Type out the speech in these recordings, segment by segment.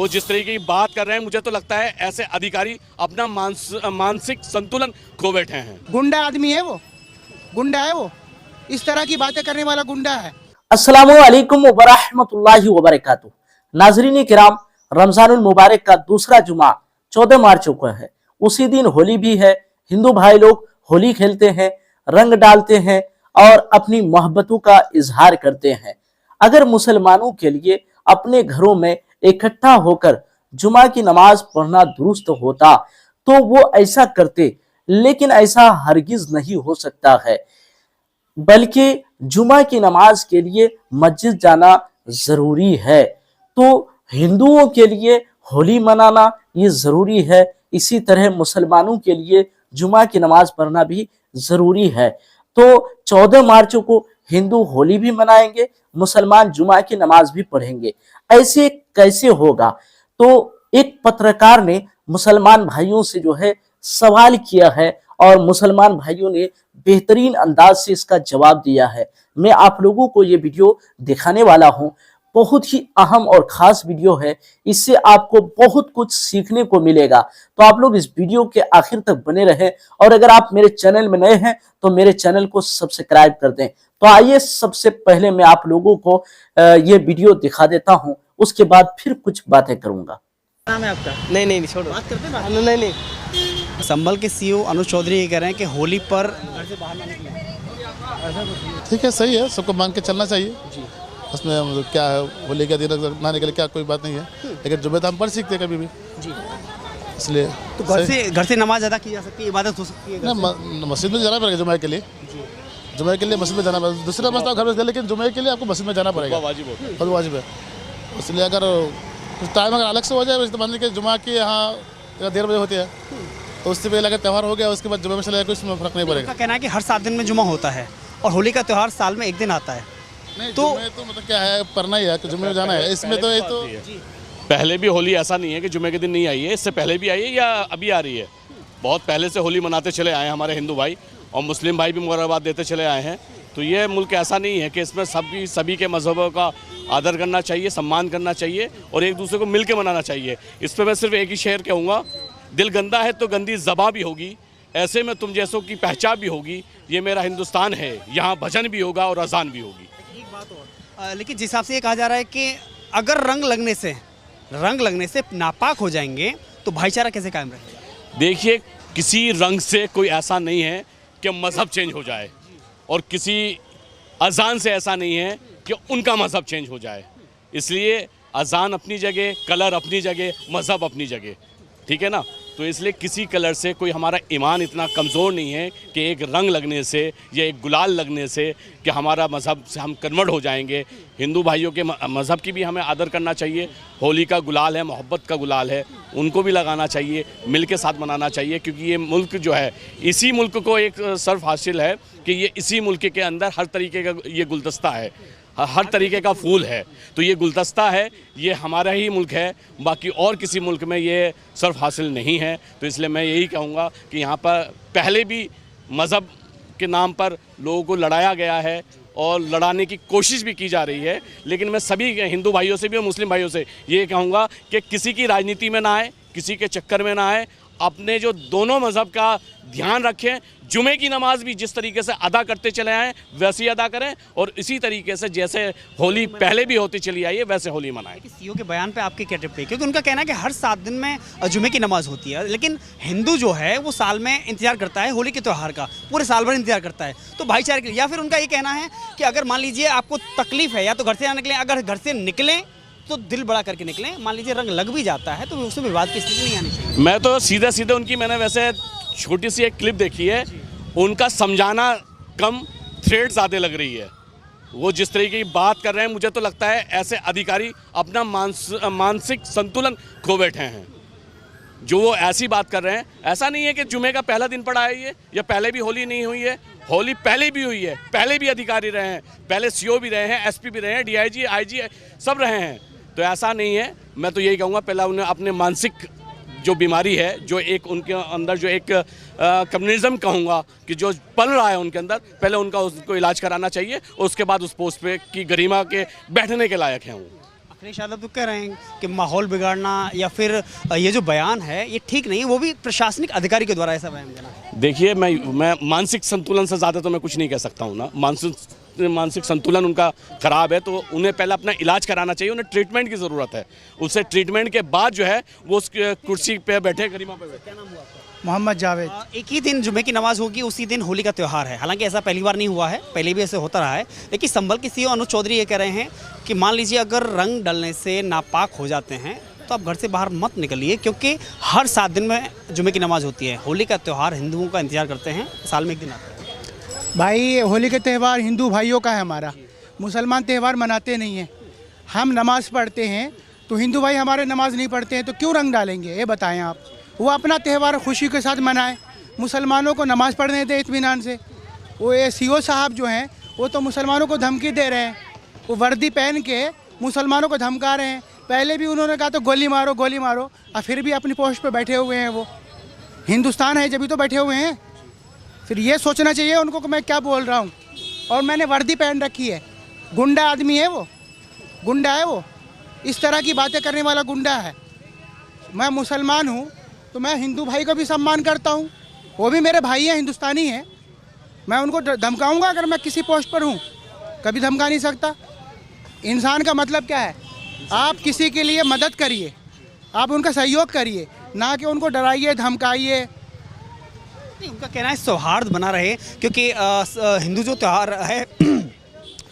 वो जिस तरीके की बात कर रहे हैं, मुझे तो लगता है ऐसे अधिकारी अपना मानसिक संतुलन खो बैठे हैं। गुंडा आदमी है वो, गुंडा है वो, इस तरह की बातें करने वाला गुंडा है। अस्सलामुअलैकुम वरहमतुल्लाहि वबरकातुहू। नाज़रीन किराम, रमजानुल मुबारक का दूसरा जुमा 14 मार्च को है। उसी दिन होली भी है। हिंदू भाई लोग होली खेलते हैं, रंग डालते हैं और अपनी मोहब्बतों का इजहार करते हैं। अगर मुसलमानों के लिए अपने घरों में इकट्ठा होकर जुमा की नमाज पढ़ना दुरुस्त होता तो वो ऐसा करते, लेकिन ऐसा हरगिज नहीं हो सकता है। बल्कि जुमा की नमाज के लिए मस्जिद जाना जरूरी है। तो हिंदुओं के लिए होली मनाना ये जरूरी है, इसी तरह मुसलमानों के लिए जुमा की नमाज पढ़ना भी जरूरी है। तो 14 मार्च को हिंदू होली भी मनाएंगे, मुसलमान जुमा की नमाज भी पढ़ेंगे। ऐसे कैसे होगा? तो एक पत्रकार ने मुसलमान भाइयों से जो है सवाल किया है और मुसलमान भाइयों ने बेहतरीन अंदाज से इसका जवाब दिया है। मैं आप लोगों को ये वीडियो दिखाने वाला हूं। बहुत ही अहम और खास वीडियो है, इससे आपको बहुत कुछ सीखने को मिलेगा। तो आप लोग इस वीडियो के आखिर तक बने रहें और अगर आप मेरे चैनल में नए हैं तो मेरे चैनल को सब्सक्राइब कर दें। तो आइए, सबसे पहले मैं आप लोगों को ये वीडियो दिखा देता हूं, उसके बाद फिर कुछ बातें करूंगा। नाम है आपका? नहीं छोड़ो, बात करते हैं। नहीं। संभल के सीईओ अनुज चौधरी ये कह रहे हैं कि होली पर घर से बाहर ना निकलें। ठीक है, सही है, सबको मान के चलना चाहिए जी। उसमें क्या है, होली का दिन ना निकले क्या कोई बात नहीं है, लेकिन जुम्मे तो हम पढ़ सीखते हैं कभी भी जी। इसलिए तो घर से नमाज अदा की जा सकती है, इबादत हो सकती है। मस्जिद में जाना पड़ेगा जुम्मे के लिए, जुम्मे के लिए मस्जिद में जाना पड़ेगा। दूसरा मसला घर में, लेकिन जुम्मे के लिए आपको मस्जिद में जाना पड़ेगा, वाजिब है। इसलिए अगर टाइम अगर अलग से हो जाए, तो मान लीजिए जुम्मा की यहाँ 1:30 बजे होती है, तो उससे पहले अगर त्यौहार हो गया उसके बाद जुम्मे में चले जाए, कोई इसमें फर्क नहीं पड़ेगा। उनका कहना है कि हर 7 दिन में जुम्मा होता है और होली का त्यौहार साल में 1 दिन आता है। नहीं तो मतलब क्या है, पढ़ना ही है कि जुम्मे में जाना है। इसमें तो ये तो पहले भी होली ऐसा नहीं है कि जुमे के दिन नहीं आई है, इससे पहले भी आई है या अभी आ रही है। बहुत पहले से होली मनाते चले आए हैं हमारे हिंदू भाई, और मुस्लिम भाई भी मुबारकबाद देते चले आए हैं। तो ये मुल्क ऐसा नहीं है कि इसमें सभी के मज़हबों का आदर करना चाहिए, सम्मान करना चाहिए और एक दूसरे को मिल के मनाना चाहिए। इस पर मैं सिर्फ एक ही शेर कहूँगा, दिल गंदा है तो गंदी ज़बां भी होगी, ऐसे में तुम जैसों की पहचान भी होगी। ये मेरा हिंदुस्तान है, यहाँ भजन भी होगा और अजान भी होगी। एक बात और, लेकिन जिस हिसाब से ये कहा जा रहा है कि अगर रंग लगने से नापाक हो जाएंगे तो भाईचारा कैसे कायम रहेगा? देखिए, किसी रंग से कोई ऐसा नहीं है कि मज़हब चेंज हो जाए, और किसी अजान से ऐसा नहीं है कि उनका मज़हब चेंज हो जाए। इसलिए अजान अपनी जगह, कलर अपनी जगह, मज़हब अपनी जगह, ठीक है ना। तो इसलिए किसी कलर से कोई हमारा ईमान इतना कमज़ोर नहीं है कि एक रंग लगने से या एक गुलाल लगने से कि हमारा मज़हब से हम कन्वर्ट हो जाएंगे। हिंदू भाइयों के मज़हब की भी हमें आदर करना चाहिए। होली का गुलाल है, मोहब्बत का गुलाल है, उनको भी लगाना चाहिए, मिल के साथ मनाना चाहिए। क्योंकि ये मुल्क जो है, इसी मुल्क को एक सर्फ हासिल है कि ये इसी मुल्क के अंदर हर तरीके का ये गुलदस्ता है, हर तरीके का फूल है। तो ये गुलदस्ता है, ये हमारा ही मुल्क है, बाकी और किसी मुल्क में ये सर्फ हासिल नहीं है। तो इसलिए मैं यही कहूँगा कि यहाँ पर पहले भी मज़हब के नाम पर लोगों को लड़ाया गया है और लड़ाने की कोशिश भी की जा रही है। लेकिन मैं सभी हिंदू भाइयों से भी और मुस्लिम भाइयों से ये कहूँगा कि किसी की राजनीति में ना आए, किसी के चक्कर में ना आए, अपने जो दोनों मज़हब का ध्यान रखें। जुमे की नमाज भी जिस तरीके से अदा करते चले आए वैसे ही अदा करें, और इसी तरीके से जैसे होली पहले भी होती चली आई है वैसे होली मनाएं। सीईओ के बयान पे आपकी क्या टिप्पणी? क्योंकि उनका कहना है कि हर 7 दिन में जुमे की नमाज होती है, लेकिन हिंदू जो है वो साल में इंतजार करता है होली के त्यौहार का, पूरे साल भर इंतजार करता है। तो भाईचारे के लिए, या फिर उनका ये कहना है कि अगर मान लीजिए आपको तकलीफ है या तो घर से ना निकलें, अगर घर से निकलें तो दिल बड़ा करके निकलें, मान लीजिए रंग लग भी जाता है तो उसमें विवाद की स्थिति नहीं आनी चाहिए। मैं तो सीधे उनकी, मैंने वैसे छोटी सी एक क्लिप देखी है, उनका समझाना कम, थ्रेड ज़्यादा लग रही है। वो जिस तरीके की बात कर रहे हैं, मुझे तो लगता है ऐसे अधिकारी अपना मानसिक संतुलन खो बैठे हैं जो वो ऐसी बात कर रहे हैं। ऐसा नहीं है कि जुमे का पहला दिन पड़ा है ये, या पहले भी होली नहीं हुई है। होली पहले भी हुई है, पहले भी अधिकारी रहे हैं, पहले सीओ भी रहे हैं, एसपी भी रहे हैं, डीआईजी, आईजी सब रहे हैं। तो ऐसा नहीं है। मैं तो यही कहूँगा, पहला उन्हें अपने मानसिक जो बीमारी है, जो एक उनके अंदर जो एक कम्युनिज्म कहूँगा कि जो पल रहा है उनके अंदर, पहले उनका उसको इलाज कराना चाहिए, और उसके बाद उस पोस्ट पे की गरिमा के बैठने के लायक हैं वो। अखिलेश यादव तो कह रहे हैं कि माहौल बिगाड़ना या फिर ये जो बयान है ये ठीक नहीं है, वो भी प्रशासनिक अधिकारी के द्वारा ऐसा बयान देना। देखिए, मैं मानसिक संतुलन से ज़्यादा तो मैं कुछ नहीं कह सकता हूँ ना। मानसिक संतुलन उनका ख़राब है तो उन्हें पहले अपना इलाज कराना चाहिए, उन्हें ट्रीटमेंट की ज़रूरत है। उससे ट्रीटमेंट के बाद जो है वो उस कुर्सी पे बैठे, गरिमा पे बैठे। क्या नाम हुआ आपका? मोहम्मद जावेद। एक ही दिन जुमे की नमाज होगी, उसी दिन होली का त्यौहार है। हालांकि ऐसा पहली बार नहीं हुआ है, पहले भी ऐसे होता रहा है। लेकिन संभल के सीईओ अनुज चौधरी ये कह रहे हैं कि मान लीजिए अगर रंग डलने से नापाक हो जाते हैं तो आप घर से बाहर मत निकलिए, क्योंकि हर 7 दिन में जुमे की नमाज होती है। होली का त्यौहार हिंदुओं का इंतजार करते हैं, साल में एक दिन आता है। भाई होली का त्यौहार हिंदू भाइयों का है हमारा, मुसलमान त्यौहार मनाते नहीं हैं। हम नमाज़ पढ़ते हैं तो हिंदू भाई हमारे नमाज़ नहीं पढ़ते हैं, तो क्यों रंग डालेंगे ये बताएं आप। वो अपना त्यौहार खुशी के साथ मनाएं, मुसलमानों को नमाज़ पढ़ने दें इत्मीनान से। वो ये सीईओ साहब जो हैं वो तो मुसलमानों को धमकी दे रहे हैं, वो वर्दी पहन के मुसलमानों को धमका रहे हैं। पहले भी उन्होंने कहा तो गोली मारो गोली मारो, और फिर भी अपनी पोस्ट पे बैठे हुए हैं। वो हिंदुस्तान है जब भी तो बैठे हुए हैं। फिर ये सोचना चाहिए उनको कि मैं क्या बोल रहा हूँ। और मैंने वर्दी पहन रखी है, गुंडा आदमी है वो, गुंडा है वो, इस तरह की बातें करने वाला गुंडा है। मैं मुसलमान हूँ तो मैं हिंदू भाई को भी सम्मान करता हूँ, वो भी मेरे भाई हैं, हिंदुस्तानी हैं। मैं उनको धमकाऊंगा अगर मैं किसी पोस्ट पर हूँ? कभी धमका नहीं सकता। इंसान का मतलब क्या है? आप किसी के लिए मदद करिए, आप उनका सहयोग करिए, ना कि उनको डराइए धमकाइए। उनका कहना है सौहार्द बना रहे, क्योंकि हिंदू जो त्यौहार है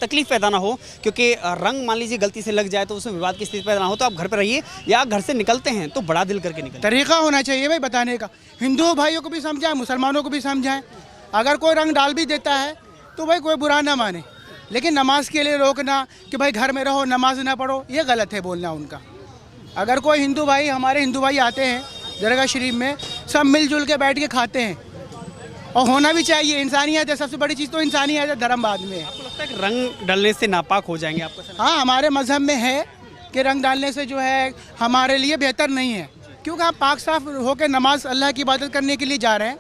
तकलीफ पैदा ना हो, क्योंकि रंग मान लीजिए गलती से लग जाए तो उसमें विवाद की स्थिति पैदा ना हो। तो आप घर पर रहिए, या घर से निकलते हैं तो बड़ा दिल करके निकलें। तरीका होना चाहिए भाई बताने का। हिंदू भाइयों को भी समझाएं, मुसलमानों को भी समझाएं। अगर कोई रंग डाल भी देता है तो भाई कोई बुरा ना माने, लेकिन नमाज के लिए रोकना कि भाई घर में रहो नमाज ना पढ़ो, ये गलत है बोलना उनका। अगर कोई हिंदू भाई, हमारे हिंदू भाई आते हैं दरगाह शरीफ में, सब मिलजुल के बैठ के खाते हैं, और होना भी चाहिए। इंसानियत है, सबसे बड़ी चीज़ तो इंसानियत है, धर्म बाद में है। आपको लगता है कि रंग डालने से नापाक हो जाएंगे? आपको हाँ, हमारे मज़हब में है कि रंग डालने से जो है हमारे लिए बेहतर नहीं है, क्योंकि आप पाक साफ होकर नमाज अल्लाह की इबादत करने के लिए जा रहे हैं।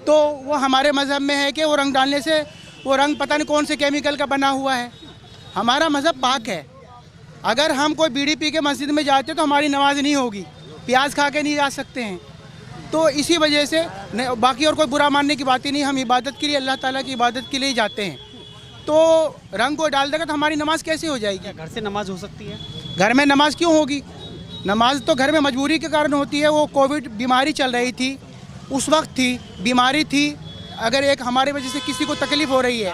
तो वो हमारे मज़हब में है कि वो रंग डालने से, वो रंग पता नहीं कौन से केमिकल का बना हुआ है। हमारा मज़हब पाक है। अगर हम कोई बीड़ी पी के मस्जिद में जाते तो हमारी नमाज नहीं होगी, प्याज खा के नहीं जा सकते हैं। तो इसी वजह से बाकी और कोई बुरा मानने की बात ही नहीं, हम इबादत के लिए, अल्लाह ताला की इबादत के लिए जाते हैं। तो रंग को डाल देगा तो हमारी नमाज कैसे हो जाएगी? घर से नमाज हो सकती है? घर में नमाज क्यों होगी? नमाज तो घर में मजबूरी के कारण होती है। वो कोविड बीमारी चल रही थी, उस वक्त थी, बीमारी थी। अगर एक हमारे वजह से किसी को तकलीफ़ हो रही है,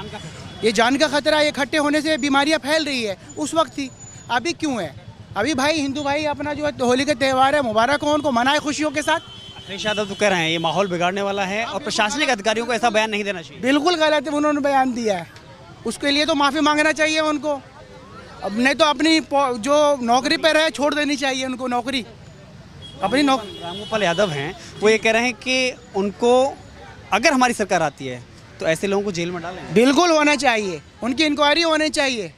ये जान का खतरा है, इकट्ठे होने से बीमारियाँ फैल रही है, उस वक्त थी। अभी क्यों है? अभी भाई हिंदू भाई अपना जो है होली का त्यौहार है, मुबारक हो उनको, मनाए खुशियों के साथ। अखिलेश यादव तो कह रहे हैं ये माहौल बिगाड़ने वाला है और प्रशासनिक अधिकारियों को ऐसा बयान नहीं देना चाहिए। बिल्कुल गलत है, उन्होंने बयान दिया है, उसके लिए तो माफ़ी मांगना चाहिए उनको। अब नहीं तो अपनी जो नौकरी पर है छोड़ देनी चाहिए उनको, नौकरी अपनी रामगोपाल यादव हैं, वो ये कह रहे हैं कि उनको अगर हमारी सरकार आती है तो ऐसे लोगों को जेल में डालें। बिल्कुल होना चाहिए, उनकी इंक्वायरी होनी चाहिए।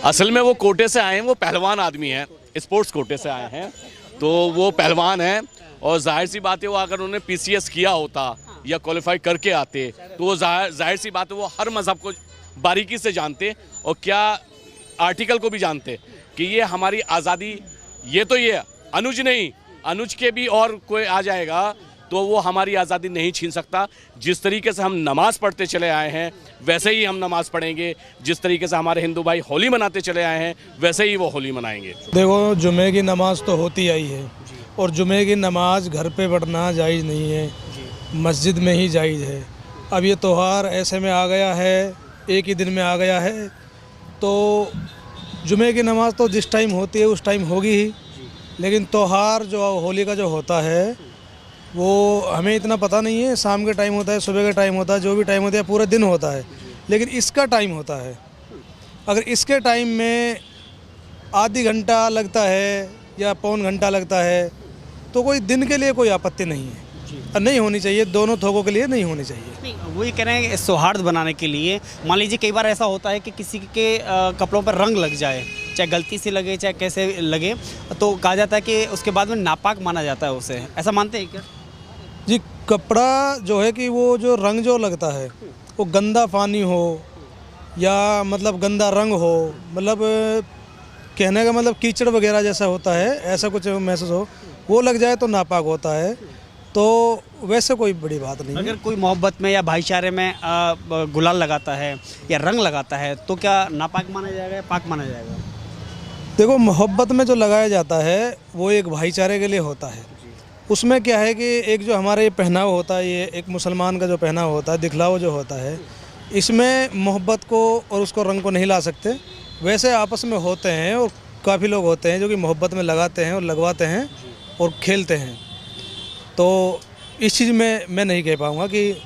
असल में वो कोटे से आए हैं, वो पहलवान आदमी हैं, स्पोर्ट्स कोटे से आए हैं, तो वो पहलवान हैं। और जाहिर सी बात है, वो अगर उन्होंने पीसीएस किया होता या क्वालिफाई करके आते तो वो जाहिर सी बात है वो हर मज़हब को बारीकी से जानते, और क्या आर्टिकल को भी जानते कि ये हमारी आज़ादी, ये तो ये अनुज नहीं, अनुज के भी और कोई आ जाएगा तो वो हमारी आज़ादी नहीं छीन सकता। जिस तरीके से हम नमाज़ पढ़ते चले आए हैं वैसे ही हम नमाज़ पढ़ेंगे, जिस तरीके से हमारे हिंदू भाई होली मनाते चले आए हैं वैसे ही वो होली मनाएंगे। देखो, जुमे की नमाज़ तो होती आई है, और जुमे की नमाज़ घर पे पढ़ना जायज़ नहीं है, मस्जिद में ही जायज़ है। अब ये त्यौहार ऐसे में आ गया है, एक ही दिन में आ गया है, तो जुमे की नमाज़ तो जिस टाइम होती है उस टाइम होगी ही। लेकिन त्यौहार जो होली का जो होता है वो हमें इतना पता नहीं है, शाम के टाइम होता है, सुबह का टाइम होता है, जो भी टाइम होता है, पूरा दिन होता है। लेकिन इसका टाइम होता है, अगर इसके टाइम में आधी घंटा लगता है या पौन घंटा लगता है तो कोई दिन के लिए कोई आपत्ति नहीं है, और नहीं होनी चाहिए, दोनों थोकों के लिए नहीं होनी चाहिए। नहीं, वो ये कह रहे हैं सौहार्द बनाने के लिए। मान लीजिए कई बार ऐसा होता है कि किसी के कपड़ों पर रंग लग जाए, चाहे गलती से लगे चाहे कैसे लगे, तो कहा जाता है कि उसके बाद में नापाक माना जाता है उसे। ऐसा मानते हैं क्या? जी, कपड़ा जो है कि वो जो रंग जो लगता है वो गंदा पानी हो या मतलब गंदा रंग हो, मतलब कहने का मतलब कीचड़ वगैरह जैसा होता है, ऐसा कुछ महसूस हो, वो लग जाए तो नापाक होता है। तो वैसे कोई बड़ी बात नहीं है। अगर कोई मोहब्बत में या भाईचारे में गुलाल लगाता है या रंग लगाता है तो क्या नापाक माना जाएगा या पाक माना जाएगा? देखो, मोहब्बत में जो लगाया जाता है वो एक भाईचारे के लिए होता है। उसमें क्या है कि एक जो हमारा ये पहनावा होता है, ये एक मुसलमान का जो पहनावा होता है, दिखलावा जो होता है, इसमें मोहब्बत को और उसको रंग को नहीं ला सकते। वैसे आपस में होते हैं और काफ़ी लोग होते हैं जो कि मोहब्बत में लगाते हैं और लगवाते हैं और खेलते हैं। तो इस चीज़ में मैं नहीं कह पाऊँगा कि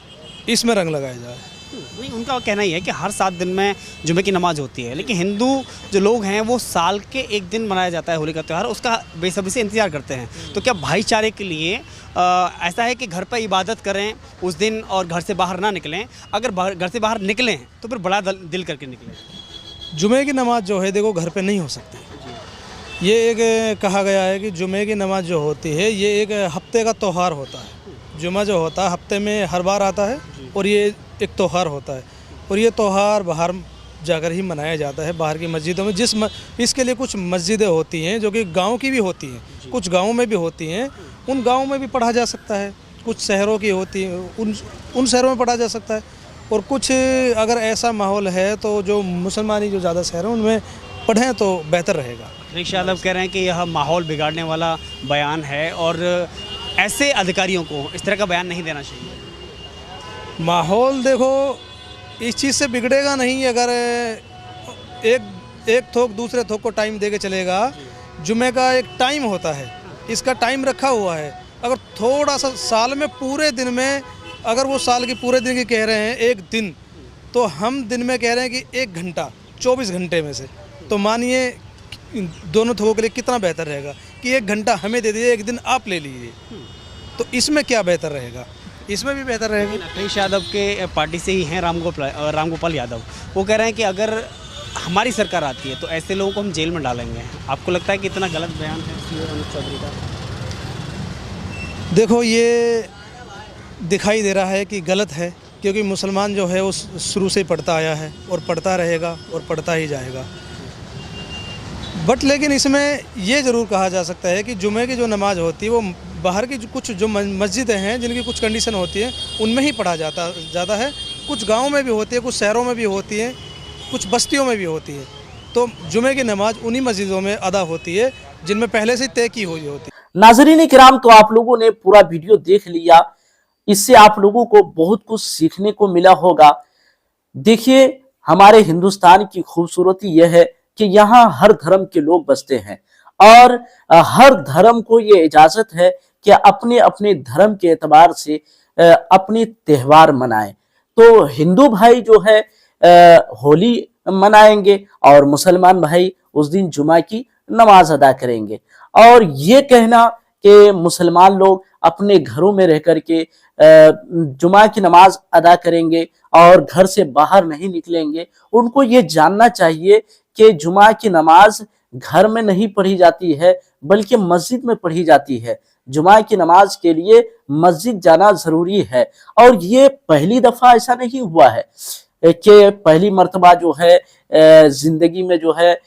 इसमें रंग लगाया जाए। नहीं, उनका कहना ही है कि हर 7 दिन में जुमे की नमाज होती है, लेकिन हिंदू जो लोग हैं वो साल के एक दिन मनाया जाता है होली का त्यौहार, उसका बेसब्री से इंतजार करते हैं। तो क्या भाईचारे के लिए ऐसा है कि घर पर इबादत करें उस दिन और घर से बाहर ना निकलें? अगर घर से बाहर निकलें तो फिर बड़ा दिल करके निकलें। जुमे की नमाज जो है देखो घर पे नहीं हो सकती। ये एक कहा गया है कि जुमे की नमाज जो होती है ये एक हफ्ते का त्यौहार होता है। जुमा जो होता है हफ्ते में हर बार आता है और ये एक त्यौहार होता है और ये त्यौहार बाहर जाकर ही मनाया जाता है, बाहर की मस्जिदों में। इसके लिए कुछ मस्जिदें होती हैं जो कि गांव की भी होती हैं, कुछ गांवों में भी होती हैं, उन गांवों में भी पढ़ा जा सकता है। कुछ शहरों की होती हैं, उन शहरों में पढ़ा जा सकता है। और कुछ अगर ऐसा माहौल है तो जो मुसलमानी जो ज़्यादा शहर हैं उनमें पढ़ें तो बेहतर रहेगा। अखिलेश यादव कह रहे हैं कि यह माहौल बिगाड़ने वाला बयान है और ऐसे अधिकारियों को इस तरह का बयान नहीं देना चाहिए। माहौल देखो इस चीज़ से बिगड़ेगा नहीं अगर एक थोक दूसरे थोक को टाइम दे के चलेगा। जुमे का एक टाइम होता है, इसका टाइम रखा हुआ है। अगर थोड़ा सा साल में पूरे दिन में, अगर वो साल के पूरे दिन की कह रहे हैं एक दिन, तो हम दिन में कह रहे हैं कि 1 घंटा 24 घंटे में से, तो मानिए दोनों थोकों के लिए कितना बेहतर रहेगा कि 1 घंटा हमें दे दीजिए, 1 दिन आप ले लीजिए। तो इसमें क्या बेहतर रहेगा? इसमें भी बेहतर रहेगा। अखिलेश यादव के पार्टी से ही हैं रामगोपाल यादव, वो कह रहे हैं कि अगर हमारी सरकार आती है तो ऐसे लोगों को हम जेल में डालेंगे। आपको लगता है कि इतना गलत बयान है अमित चौधरी का? देखो, ये दिखाई दे रहा है कि गलत है, क्योंकि मुसलमान जो है वो शुरू से पढ़ता आया है और पढ़ता रहेगा और पढ़ता ही जाएगा। बट लेकिन इसमें ये ज़रूर कहा जा सकता है कि जुमे की जो नमाज होती है वो बाहर की कुछ जो मस्जिदें हैं जिनकी कुछ कंडीशन होती है उनमें ही पढ़ा जाता है। कुछ गाँव में भी होती है, कुछ शहरों में भी होती है, कुछ बस्तियों में भी होती है। तो जुमे की नमाज उन्हीं मस्जिदों में अदा होती है जिनमें पहले से तय की हुई होती है। नाज़रीन किराम, तो आप लोगों ने पूरा वीडियो देख लिया, इससे आप लोगों को बहुत कुछ सीखने को मिला होगा। देखिए, हमारे हिंदुस्तान की खूबसूरती यह है कि यहाँ हर धर्म के लोग बसते हैं और हर धर्म को ये इजाजत है कि अपने अपने धर्म के एतबार से अपने त्योहार मनाएं। तो हिंदू भाई जो है होली मनाएंगे और मुसलमान भाई उस दिन जुमा की नमाज अदा करेंगे। और ये कहना कि मुसलमान लोग अपने घरों में रह करके जुमा की नमाज अदा करेंगे और घर से बाहर नहीं निकलेंगे, उनको ये जानना चाहिए कि जुमा की नमाज घर में नहीं पढ़ी जाती है बल्कि मस्जिद में पढ़ी जाती है। जुमा की नमाज के लिए मस्जिद जाना जरूरी है। और ये पहली दफा ऐसा नहीं हुआ है कि पहली मर्तबा जो है जिंदगी में जो है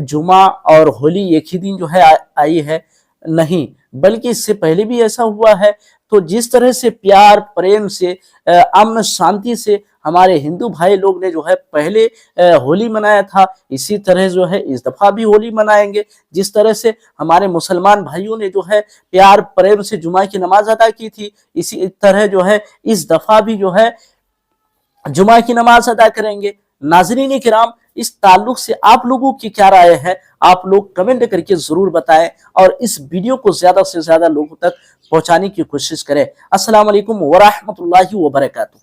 जुमा और होली एक ही दिन जो है आई है, नहीं, बल्कि इससे पहले भी ऐसा हुआ है। तो जिस तरह से प्यार प्रेम से अमन शांति से हमारे हिंदू भाई लोग ने जो है पहले होली मनाया था, इसी तरह जो है इस दफा भी होली मनाएंगे। जिस तरह से हमारे मुसलमान भाइयों ने जो है प्यार प्रेम से जुमा की नमाज अदा की थी, इसी तरह जो है इस दफा भी जो है जुमा की नमाज अदा करेंगे। नाज़रीन किराम, इस ताल्लुक से आप लोगों की क्या राय है, आप लोग कमेंट करके जरूर बताएं और इस वीडियो को ज्यादा से ज्यादा लोगों तक पहुंचाने की कोशिश करें। अस्सलाम वालेकुम व रहमतुल्लाहि व बरकातुहू।